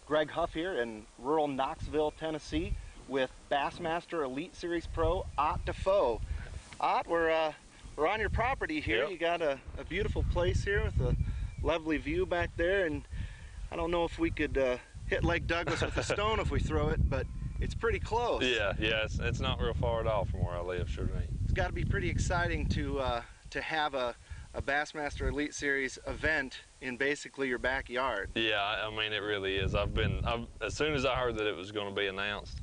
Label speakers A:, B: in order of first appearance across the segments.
A: Greg Huff here in rural Knoxville, Tennessee with Bassmaster Elite Series Pro Ott DeFoe. Ott, we're on your property here.
B: Yep.
A: You got a beautiful place here with a lovely view back there, and I don't know if we could hit Lake Douglas with a stone if we throw it, but it's pretty close.
B: Yeah, it's not real far at all from where I live, sure ain't.
A: It's got to be pretty exciting to have a Bassmaster Elite Series event in basically your backyard.
B: Yeah, I mean it really is. As soon as I heard that it was going to be announced,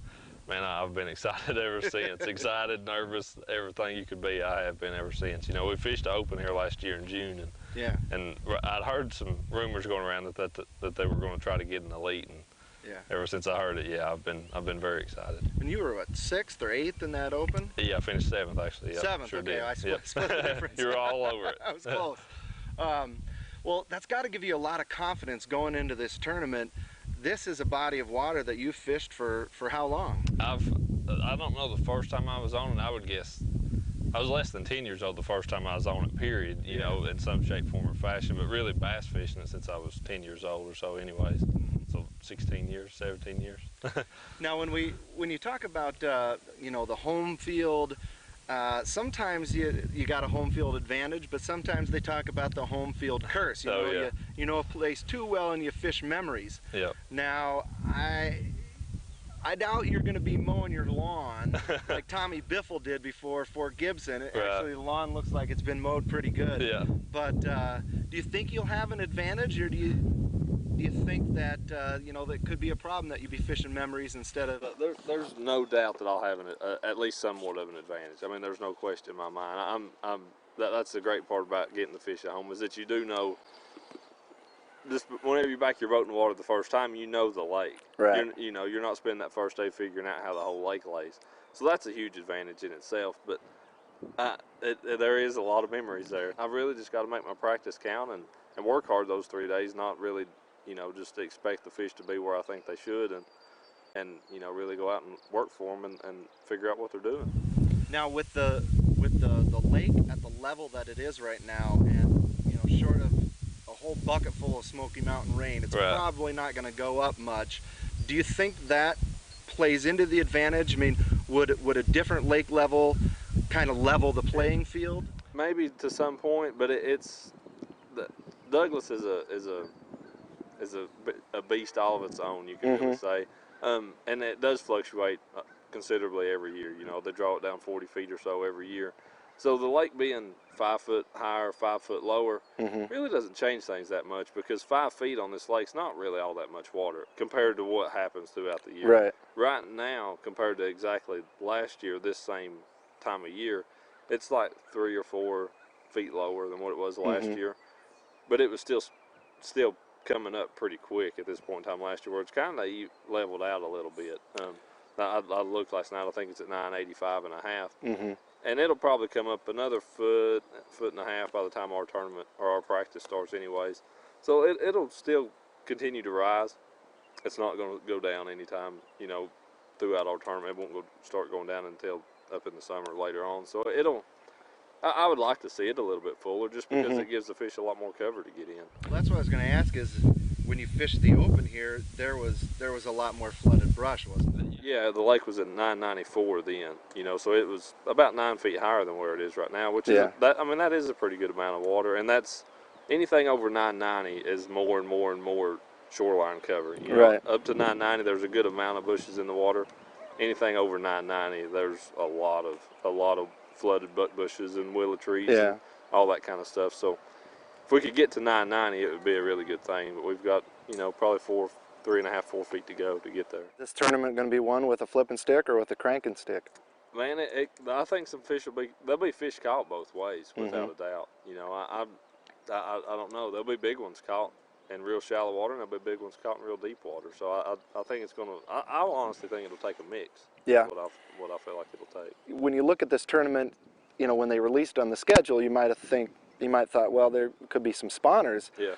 B: man, I've been excited ever since. Excited, nervous, everything you could be. I have been ever since. You know, we fished the Open here last year in June, and I'd heard some rumors going around that they were going to try to get an Elite, and ever since I heard it, yeah, I've been very excited.
A: And you were what, 6th or 8th in that Open?
B: Yeah, I finished 7th actually. Yep,
A: 7th,
B: sure
A: okay,
B: did.
A: I split the difference.
B: You were all over it.
A: I was close. Well, that's got to give you a lot of confidence going into this tournament. This is a body of water that you've fished for how long?
B: I don't know the first time I was on it. I would guess I was less than 10 years old the first time I was on it, period, you know, in some shape, form, or fashion, but really bass fishing it since I was 10 years old or so anyways. So 16 years, 17 years.
A: Now, when you talk about, you know, the home field, sometimes you got a home field advantage, but sometimes they talk about the home field curse. You know a place too well and you fish memories.
B: Yep.
A: Now, I doubt you're going to be mowing your lawn like Tommy Biffle did before Fort Gibson. Actually, the lawn looks like it's been mowed pretty good.
B: Yeah.
A: But do you think you'll have an advantage, or do you think that you know, that could be a problem that you'd be fishing memories instead of?
B: There's no doubt that I'll have at least somewhat of an advantage. I mean, there's no question in my mind. That's the great part about getting the fish at home, is that you do know. Just whenever you back your boat in the water the first time, you know the lake.
A: Right.
B: You're not spending that first day figuring out how the whole lake lays. So that's a huge advantage in itself. But there is a lot of memories there. I've really just got to make my practice count and work hard those 3 days. Not really, you know, just to expect the fish to be where I think they should, and you know, really go out and work for them and figure out what they're doing.
A: Now with the lake at the level that it is right now, and you know, short of a whole bucket full of Smoky Mountain rain, it's probably not going to go up much. Do you think that plays into the advantage? I mean, would a different lake level kind of level the playing field?
B: Maybe to some point, but Douglas is a beast all of its own, you can really say, and it does fluctuate considerably every year. You know, they draw it down 40 feet or so every year. So the lake being 5 foot higher, 5 foot lower, really doesn't change things that much, because 5 feet on this lake's not really all that much water compared to what happens throughout the year.
A: Right.
B: Right now, compared to exactly last year, this same time of year, it's like 3 or 4 feet lower than what it was last year, but it was still coming up pretty quick at this point in time last year, where it's kind of leveled out a little bit. I looked last night, I think it's at 985 and a half. And it'll probably come up another foot and a half by the time our tournament or our practice starts anyways. So it'll still continue to rise. It's not going to go down anytime, you know, throughout our tournament. It won't start going down until up in the summer later on. So I would like to see it a little bit fuller, just because it gives the fish a lot more cover to get in.
A: Well, that's what I was going to ask, is when you fished the Open here, there was a lot more flooded brush, wasn't it?
B: Yeah, the lake was at 994 then, you know, so it was about 9 feet higher than where it is right now, which is that is a pretty good amount of water, and that's anything over 990 is more and more and more shoreline cover. You know? Up to 990, there's a good amount of bushes in the water. Anything over 990, there's a lot of flooded buck bushes and willow trees and all that kind of stuff. So if we could get to 990, it would be a really good thing. But we've got, you know, probably 3.5, 4 feet to go to get there.
A: This tournament going to be won with a flipping stick or with a cranking stick?
B: Man, I think some fish there'll be fish caught both ways, without a doubt. You know, I don't know. There'll be big ones caught in real shallow water, and there'll be big ones caught in real deep water. So I think it's going to. I honestly think it'll take a mix.
A: Yeah.
B: What I feel like it'll take.
A: When you look at this tournament, you know, when they released on the schedule, you might thought, well, there could be some spawners.
B: Yeah.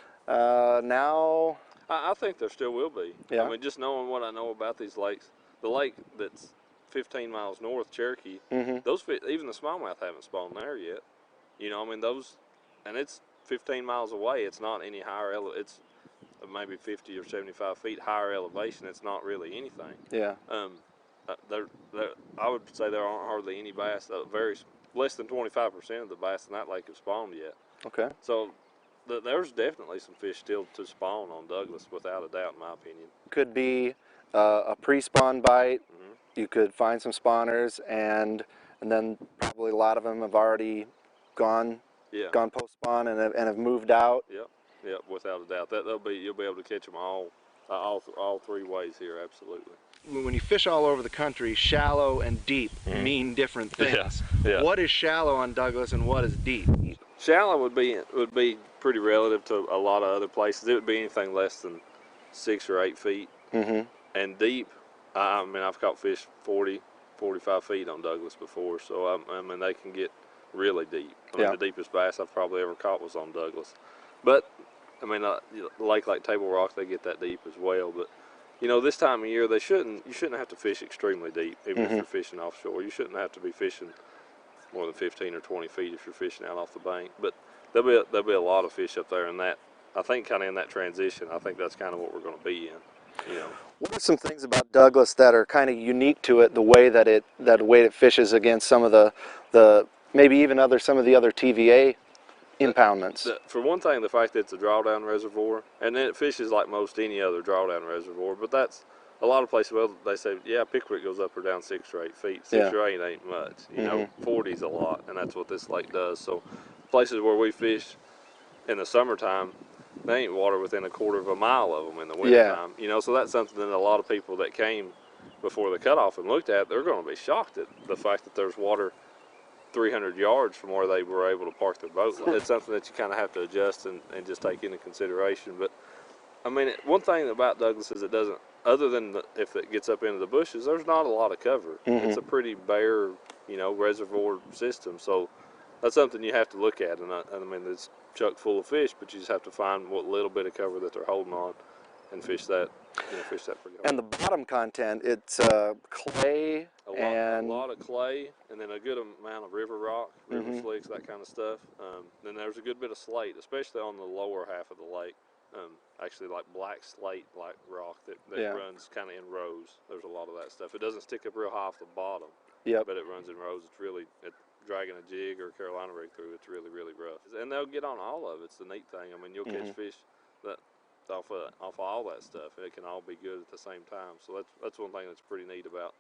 A: Now.
B: I think there still will be.
A: Yeah.
B: I mean, just knowing what I know about these lakes, the lake that's 15 miles north, Cherokee, those fish, even the smallmouth haven't spawned there yet. You know, I mean, and it's 15 miles away. It's not any higher. It's maybe 50 or 75 feet higher elevation, it's not really anything.
A: Yeah.
B: There, I would say there aren't hardly any bass. Less than 25% of the bass in that lake have spawned yet.
A: Okay.
B: So there's definitely some fish still to spawn on Douglas, without a doubt, in my opinion.
A: Could be a pre-spawn bite.
B: Mm-hmm.
A: You could find some spawners, and then probably a lot of them have already gone post-spawn and have moved out.
B: Yep, without a doubt. You'll be able to catch them all three ways here, absolutely.
A: When you fish all over the country, shallow and deep mean different things.
B: Yeah.
A: What is shallow on Douglas and what is deep?
B: Shallow would be pretty relative to a lot of other places. It would be anything less than 6 or 8 feet.
A: Mm-hmm.
B: And deep, I mean, I've caught fish 40, 45 feet on Douglas before, so I mean, they can get really deep. I mean, the deepest bass I've probably ever caught was on Douglas. But I mean, a lake like Table Rock, they get that deep as well. But you know, this time of year, you shouldn't have to fish extremely deep, even if you're fishing offshore. You shouldn't have to be fishing more than 15 or 20 feet if you're fishing out off the bank. But there'll be a lot of fish up there, and that, I think, kind of in that transition, I think that's kind of what we're going to be in. You know.
A: What are some things about Douglas that are kind of unique to it, the way that it fishes against some of the maybe even some of the other TVA impoundments?
B: For one thing, the fact that it's a drawdown reservoir, and then it fishes like most any other drawdown reservoir. But that's a lot of places. Well, they say, yeah, Pickwick goes up or down 6 or 8 feet. 6 or 8 ain't much. You know, 40's a lot, and that's what this lake does. So places where we fish in the summertime, they ain't water within a quarter of a mile of them in the wintertime. You know, so that's something that a lot of people that came before the cutoff and looked at, they're going to be shocked at the fact that there's water 300 yards from where they were able to park their boat. It's something that you kind of have to adjust and just take into consideration. But I mean, one thing about Douglas is it doesn't, other than if it gets up into the bushes, there's not a lot of cover. It's a pretty bare, you know, reservoir system. So that's something you have to look at. And I mean, it's chock full of fish, but you just have to find what little bit of cover that they're holding on and fish that, you know, fish that pretty hard.
A: And the bottom content, it's clay
B: a lot of clay, and then a good amount of river rock, river slicks, that kind of stuff. Then there's a good bit of slate, especially on the lower half of the lake. Actually, like black slate, black rock that runs kind of in rows. There's a lot of that stuff. It doesn't stick up real high off the bottom, but it runs in rows. It's dragging a jig or a Carolina rig through. It's really, really rough, and they'll get on all of it. It's the neat thing. I mean, you'll catch fish that off of all that stuff. It can all be good at the same time. So that's one thing that's pretty neat about.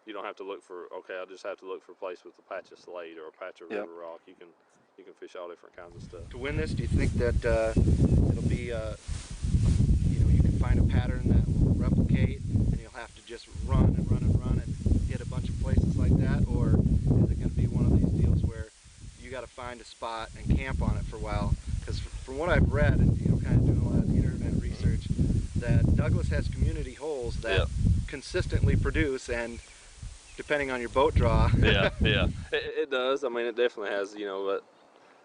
B: You don't have to look for, okay, I just have to look for a place with a patch of slate or a patch of river rock. You can fish all different kinds of stuff.
A: To win this, do you think that it'll be, you know, you can find a pattern that will replicate, and you'll have to just run and run and run and hit a bunch of places like that, or is it going to be one of these deals where you got to find a spot and camp on it for a while? Because from what I've read, and you know, kind of doing a lot of internet research, that Douglas has community holes that consistently produce, and depending on your boat draw.
B: It does. I mean, it definitely has, you know,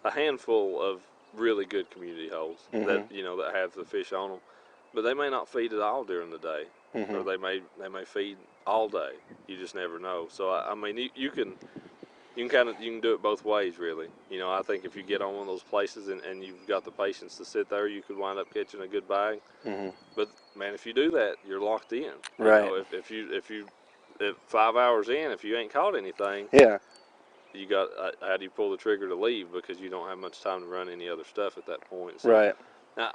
B: a handful of really good community holes that, you know, that have the fish on them, but they may not feed at all during the day, or they may feed all day. You just never know. So I mean, you can do it both ways, really. You know, I think if you get on one of those places and you've got the patience to sit there, you could wind up catching a good bag. But man, if you do that, you're locked in. You know, if you 5 hours in, if you ain't caught anything, you got how do you pull the trigger to leave, because you don't have much time to run any other stuff at that point. So, now,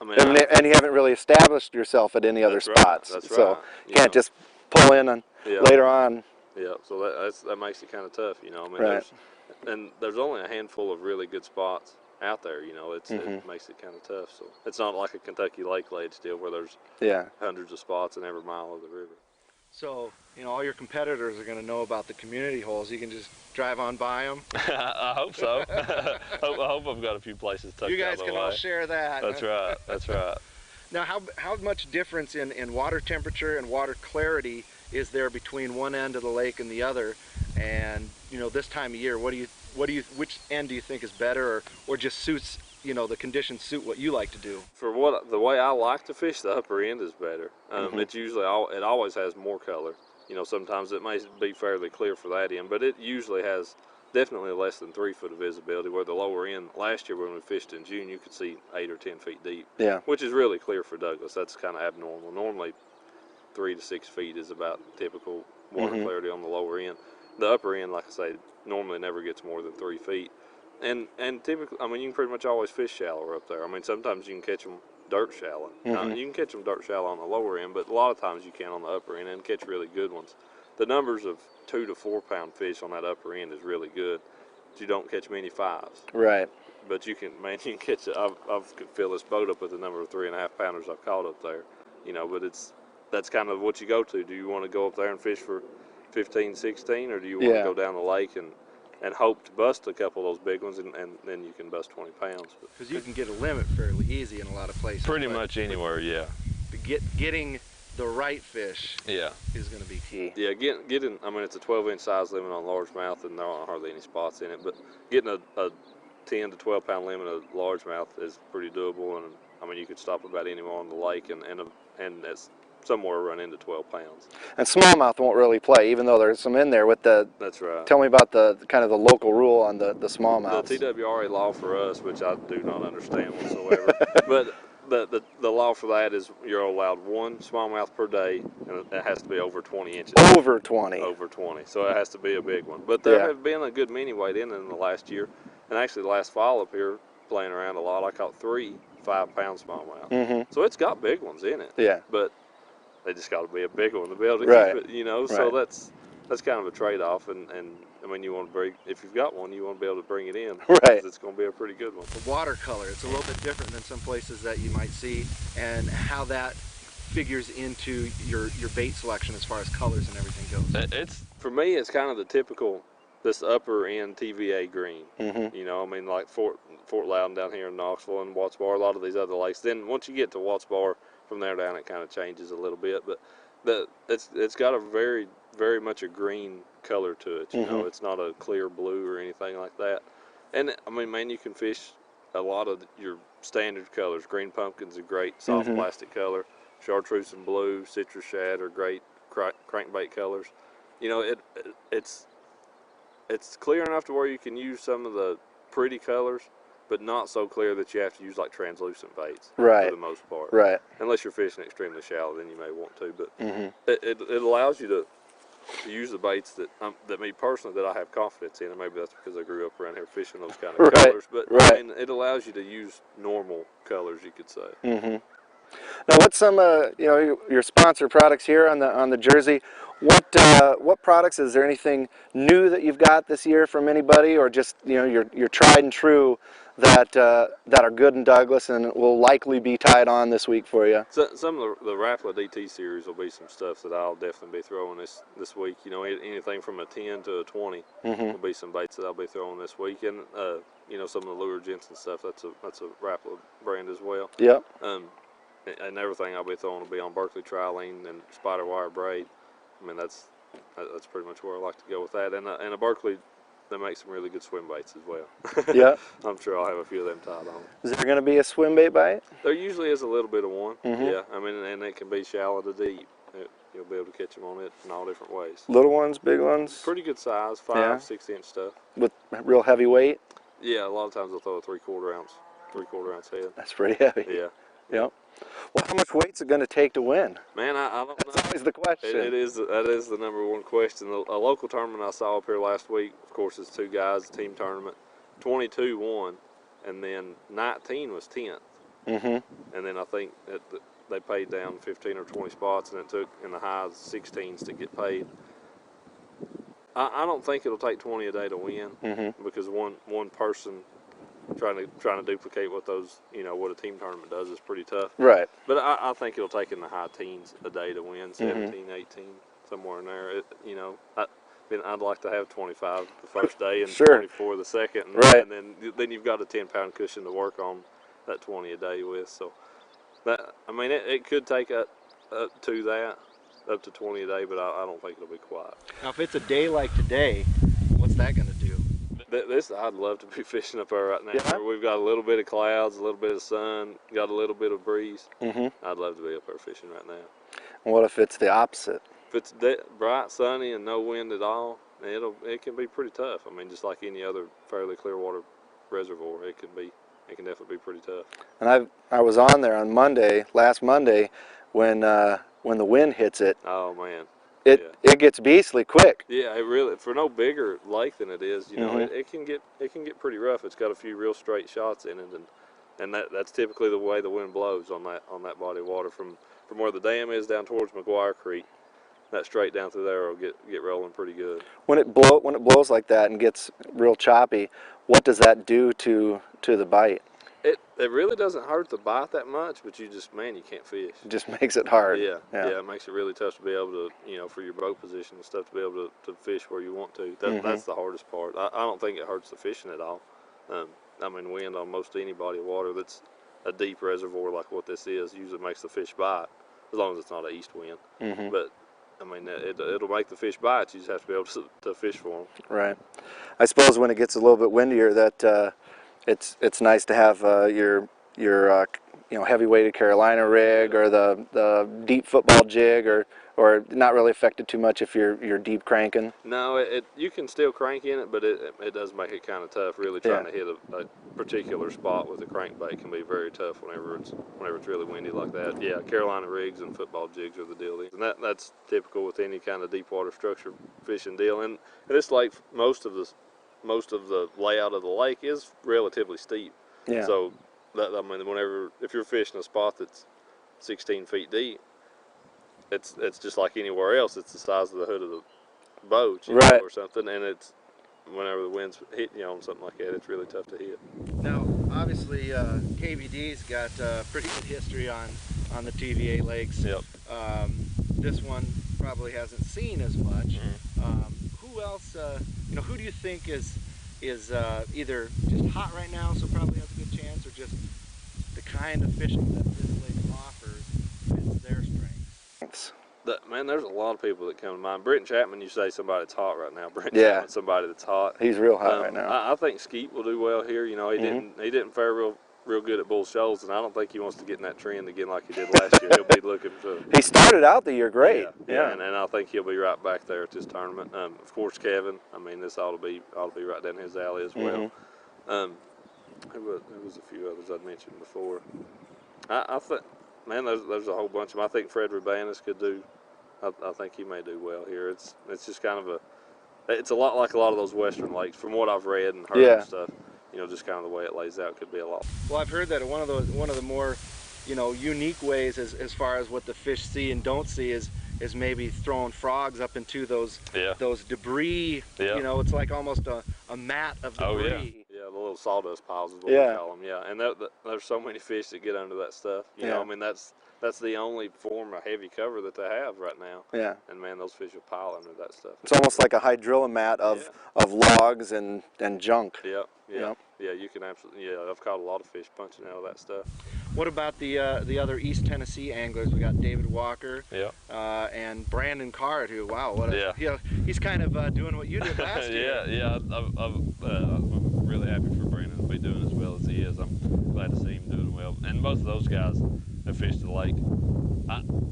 B: I mean,
A: and you haven't really established yourself at any other spots.
B: That's
A: so
B: right.
A: you can't just pull in and later on.
B: Yeah, so that makes it kind of tough, you know. I mean, there's only a handful of really good spots out there, you know. It makes it kind of tough. So it's not like a Kentucky lake ledge deal where there's hundreds of spots in every mile of the river.
A: So, you know, all your competitors are going to know about the community holes. You can just drive on by them.
B: I hope so. I hope I've got a few places tucked out.
A: You guys can all share that.
B: That's right. That's right.
A: Now, how much difference in water temperature and water clarity is there between one end of the lake and the other? And you know, this time of year, which end do you think is better, or just suits, you know, the conditions suit what you like to do?
B: For the way I like to fish, the upper end is better. It's usually it always has more color. You know, sometimes it may be fairly clear for that end, but it usually has definitely less than 3 foot of visibility, where the lower end, last year when we fished in June, you could see 8 or 10 feet deep.
C: Yeah.
B: Which is really clear for Douglas. That's kind of abnormal. Normally 3 to 6 feet is about typical water clarity on the lower end. The upper end, like I say, normally never gets more than 3 feet. And typically, I mean, you can pretty much always fish shallower up there. I mean, sometimes you can catch them dirt shallow. You can catch them dirt shallow on the lower end, but a lot of times you can on the upper end and catch really good ones. The numbers of 2 to 4 pound fish on that upper end is really good. You don't catch many 5s.
C: Right.
B: But you can, man, you can catch. I've could fill this boat up with the number of 3.5 pounders I've caught up there. You know, but that's kind of what you go to. Do you want to go up there and fish for 15, 16, or do you want to go down the lake and hope to bust a couple of those big ones, and then you can bust 20 pounds?
A: Because you can get a limit fairly easy in a lot of places.
B: Pretty much anywhere, yeah.
A: Getting the right fish is going to be key.
B: Yeah, getting, I mean, it's a 12-inch size limit on largemouth, and there aren't hardly any spots in it, but getting a 10 to 12 pound limit of largemouth is pretty doable, and I mean, you could stop about anywhere on the lake, and that's somewhere run into 12 pounds.
C: And smallmouth won't really play, even though there's some in there with the... That's right. Tell me about the kind of the local rule on the smallmouth.
B: The TWRA law for us, which I do not understand whatsoever, but the law for that is you're allowed 1 smallmouth per day, and it has to be over 20 inches.
C: Over 20.
B: Over 20. So it has to be a big one. But there have been a good many weighed in the last year, and actually last fall up here playing around a lot, I caught 3 5-pound smallmouth. So it's got big ones in it.
C: Yeah.
B: But they just got to be a big one to be able to keep it, you know. So that's kind of a trade-off, and I mean, you want to bring, if you've got one, you want to be able to bring it in.
C: Right.
B: It's going to be a pretty good one.
A: The watercolor, it's a little bit different than some places that you might see, and how that figures into your bait selection as far as colors and everything goes.
B: It's, for me, it's kind of the typical, this upper end TVA green. You know, I mean, like Fort Loudon down here in Knoxville and Watts Bar, a lot of these other lakes. Then once you get to Watts Bar, from there down it kind of changes a little bit, but it's got a very, very much a green color to it. You know, it's not a clear blue or anything like that. And I mean, man, you can fish a lot of your standard colors. Green pumpkin's a great soft plastic color. Chartreuse and blue, citrus shad are great crankbait colors. You know, it's clear enough to where you can use some of the pretty colors, but not so clear that you have to use like translucent baits for the most part.
C: Right.
B: Unless you're fishing extremely shallow, then you may want to. But it allows you to use the baits that me personally, that I have confidence in, and maybe that's because I grew up around here fishing those kind of colors. But I mean, it allows you to use normal colors, you could say.
C: Now, what's some you know, your sponsor products here on the jersey? What products, is there anything new that you've got this year from anybody, or just, you know, your tried and true that are good in Douglas and will likely be tied on this week for you?
B: So, some of the Rapala DT series will be some stuff that I'll definitely be throwing this week. You know, anything from a 10 to a 20 will be some baits that I'll be throwing this week, and you know, some of the lure Jensen stuff. That's a Rapala brand as well.
C: Yep.
B: And everything I'll be throwing will be on Berkeley Trilene and spider wire braid. I mean, that's pretty much where I like to go with that. And a Berkeley, they make some really good swim baits as well.
C: Yeah.
B: I'm sure I'll have a few of them tied on.
C: Is there going to be a swim bait bite?
B: There usually is a little bit of one. Yeah. I mean, and it can be shallow to deep. You'll be able to catch them on it in all different ways.
C: Little ones, big ones?
B: Pretty good size, 5, 6 inch stuff.
C: With real heavy weight?
B: Yeah, a lot of times they'll throw a 3/4 ounce head.
C: That's pretty heavy.
B: Yeah.
C: Yep. Well, how much weight's it going to take to win?
B: Man, I don't know.
C: That's always the question.
B: That is the number one question. A local tournament I saw up here last week, of course, it's 2 guys, a team tournament. 22 won, and then 19 was 10th. And then I think that they paid down 15 or 20 spots, and it took in the highs 16s to get paid. I don't think it'll take 20 a day to win, because one person trying to duplicate what those, you know, what a team tournament does is pretty tough.
C: Right.
B: But I think it'll take in the high teens a day to win, 17, 18, somewhere in there. You know, I'd like to have 25 the first day and 24 the second, and then you've got a 10-pound cushion to work on that 20 a day with. So that, I mean, it could take up to 20 a day, but I don't think it'll be quite.
A: Now, if it's a day like today, what's that going to do?
B: I'd love to be fishing up there right now.
C: Yeah.
B: We've got a little bit of clouds, a little bit of sun, got a little bit of breeze. I'd love to be up there fishing right now.
C: What if it's the opposite?
B: If it's bright, sunny, and no wind at all, it can be pretty tough. I mean, just like any other fairly clear water reservoir, it can definitely be pretty tough.
C: And I was on there on last Monday, when the wind hits it.
B: Oh man.
C: It gets beastly quick.
B: Yeah, it really, for no bigger lake than it is, you know, it can get pretty rough. It's got a few real straight shots in it, and that's typically the way the wind blows on that body of water from where the dam is down towards McGuire Creek. That straight down through there will get rolling pretty good. When it
C: blows like that and gets real choppy, what does that do to the bite?
B: It really doesn't hurt the bite that much, but you can't fish.
C: It just makes it hard.
B: Yeah, it makes it really tough to be able to, you know, for your boat position and stuff, to be able to fish where you want to. That's the hardest part. I don't think it hurts the fishing at all. I mean, wind on most any body of water that's a deep reservoir like what this is usually makes the fish bite, as long as it's not an east wind. But I mean, it'll make the fish bite. You just have to be able to fish for them.
C: Right. I suppose when it gets a little bit windier, that it's nice to have your you know, heavy-weighted Carolina rig, or the deep football jig, or not really affected too much if you're deep cranking.
B: No, you can still crank in it, but it does make it kind of tough. Really trying to hit a particular spot with a crankbait can be very tough whenever it's really windy like that. Yeah, Carolina rigs and football jigs are the deal, and that's typical with any kind of deep water structure fishing deal. And this lake, most of the layout of the lake is relatively steep.
C: Yeah.
B: So I mean, if you're fishing a spot that's 16 feet deep, it's just like anywhere else. It's the size of the hood of the boat, you know, or something, and it's whenever the wind's hitting you on something like that, it's really tough to hit.
A: Now, obviously, KVD's got pretty good history on the TVA lakes.
B: Yep.
A: This one probably hasn't seen as much. Who else? You know, who do you think is either just hot right now, so probably has a good chance, or just the kind of fishing that this lake offers fits their strengths?
B: Man, there's a lot of people that come to mind. Britton Chapman, you say somebody that's hot right now. Britton Chapman's somebody that's hot.
C: He's real hot right now.
B: I think Skeet will do well here. You know, he didn't fare real good at Bull Shoals, and I don't think he wants to get in that trend again like he did last year. He'll be looking to.
C: He started out the year great.
B: Yeah. And I think he'll be right back there at this tournament. Of course, Kevin. I mean, this ought to be right down his alley as well. There was a few others I'd mentioned before. I think, man, there's a whole bunch of them. I think Fred Rubanis could do. I think he may do well here. It's just kind of it's a lot like a lot of those western lakes, from what I've read and heard and stuff. You know, just kind of the way it lays out could be a lot.
A: Well, I've heard that one of the more, you know, unique ways as far as what the fish see and don't see is maybe throwing frogs up into those debris. You know, it's like almost a mat of debris.
B: Oh yeah, the little sawdust piles is what we call them. Yeah, and there's so many fish that get under that stuff. You know, I mean that's the only form of heavy cover that they have right now. Yeah. And man, those fish will pile under that stuff.
C: It's almost like a hydrilla of logs and junk.
B: Yeah, you can absolutely. Yeah, I've caught a lot of fish punching out of that stuff.
A: What about the other East Tennessee anglers? We got David Walker. And Brandon Card, who you know, he's kind of doing what you did last year.
B: I'm really happy for Brandon to be doing as well as he is. I'm glad to see him doing well. And both of those guys have fished the lake.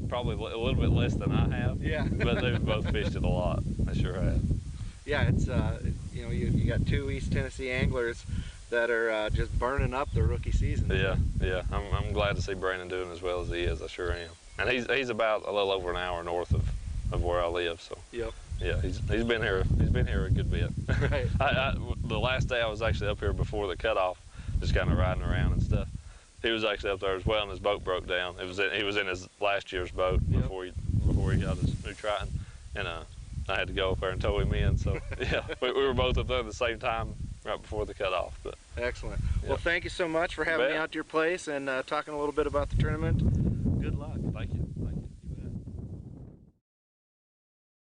B: Probably a little bit less than I have. Yeah. But they've both fished it a lot. They sure have.
A: Yeah, it's you know, you got two East Tennessee anglers that are just burning up their rookie season.
B: Yeah. I'm glad to see Brandon doing as well as he is. I sure am. And he's about a little over an hour north of where I live. So. Yep. Yeah, he's been here. He's been here a good bit. Right. The last day I was actually up here before the cutoff, just kind of riding around and stuff. He was actually up there as well, and his boat broke down. He was in his last year's boat before he got his new Triton, and I had to go up there and tow him in. So yeah, we were both up there at the same time right before the cutoff. But
A: excellent. Well, thank you so much for having me out to your place and talking a little bit about the tournament. Good luck.
B: Thank you.